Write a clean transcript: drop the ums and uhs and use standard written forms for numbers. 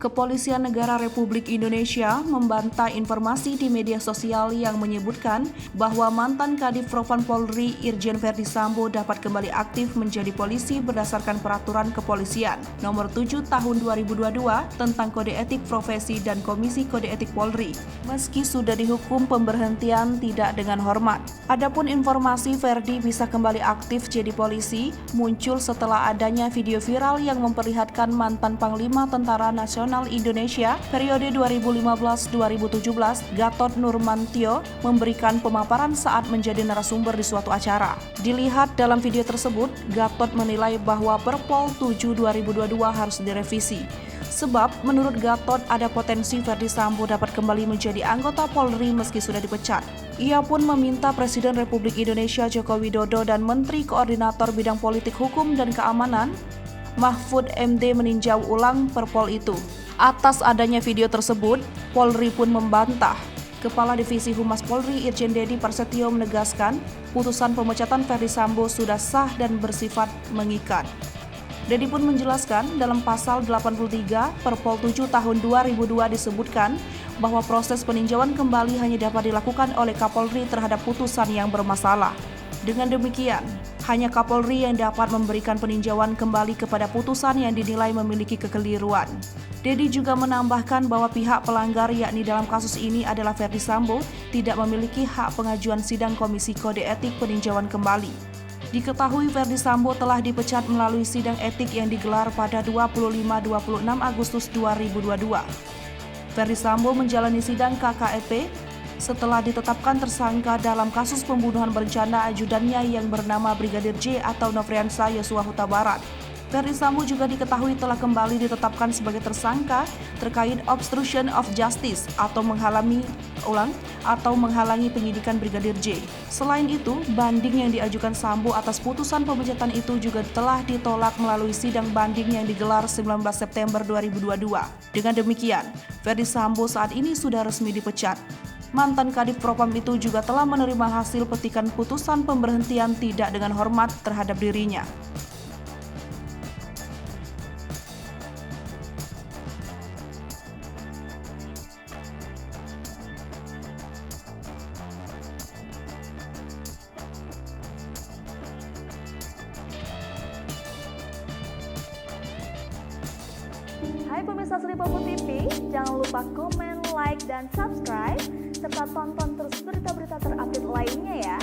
Kepolisian Negara Republik Indonesia membantah informasi di media sosial yang menyebutkan bahwa mantan Kadif Propam Polri Irjen Verdi Sambo dapat kembali aktif menjadi polisi berdasarkan Peraturan Kepolisian Nomor 7 Tahun 2022 tentang Kode Etik Profesi dan Komisi Kode Etik Polri, meski sudah dihukum pemberhentian tidak dengan hormat. Adapun informasi Verdi bisa kembali aktif jadi polisi muncul setelah adanya video viral yang memperlihatkan mantan Panglima Tentara Nasional Indonesia periode 2015-2017 Gatot Nurmantio memberikan pemaparan saat menjadi narasumber di suatu acara. Dilihat dalam video tersebut, Gatot menilai bahwa Perpol 7 2022 harus direvisi. Sebab menurut Gatot ada potensi Verdi Sambo dapat kembali menjadi anggota Polri meski sudah dipecat. Ia pun meminta Presiden Republik Indonesia Joko Widodo dan Menteri Koordinator Bidang Politik Hukum dan Keamanan Mahfud MD meninjau ulang Perpol itu. Atas adanya video tersebut, Polri pun membantah. Kepala Divisi Humas Polri Irjen Dedi Prasetyo menegaskan putusan pemecatan Verdi Sambo sudah sah dan bersifat mengikat. Dedi pun menjelaskan dalam pasal 83 Perpol 7 tahun 2002 disebutkan bahwa proses peninjauan kembali hanya dapat dilakukan oleh Kapolri terhadap putusan yang bermasalah. Dengan demikian, hanya Kapolri yang dapat memberikan peninjauan kembali kepada putusan yang dinilai memiliki kekeliruan. Dedi juga menambahkan bahwa pihak pelanggar yakni dalam kasus ini adalah Verdi Sambo tidak memiliki hak pengajuan sidang Komisi Kode Etik peninjauan kembali. Diketahui Verdi Sambo telah dipecat melalui sidang etik yang digelar pada 25-26 Agustus 2022. Verdi Sambo menjalani sidang KKEP setelah ditetapkan tersangka dalam kasus pembunuhan berencana ajudannya yang bernama Brigadir J atau Nofriansah Yosua Huta Barat. Verdi Sambo juga diketahui telah kembali ditetapkan sebagai tersangka terkait obstruction of justice atau menghalangi penyidikan Brigadir J. Selain itu, banding yang diajukan Sambo atas putusan pemecatan itu juga telah ditolak melalui sidang banding yang digelar 19 September 2022. Dengan demikian, Verdi Sambo saat ini sudah resmi dipecat. Mantan Kadif Propam itu juga telah menerima hasil petikan putusan pemberhentian tidak dengan hormat terhadap dirinya. Hai pemirsa Sri Popo TV, jangan lupa komen, like, dan subscribe, serta tonton terus berita-berita terupdate lainnya ya.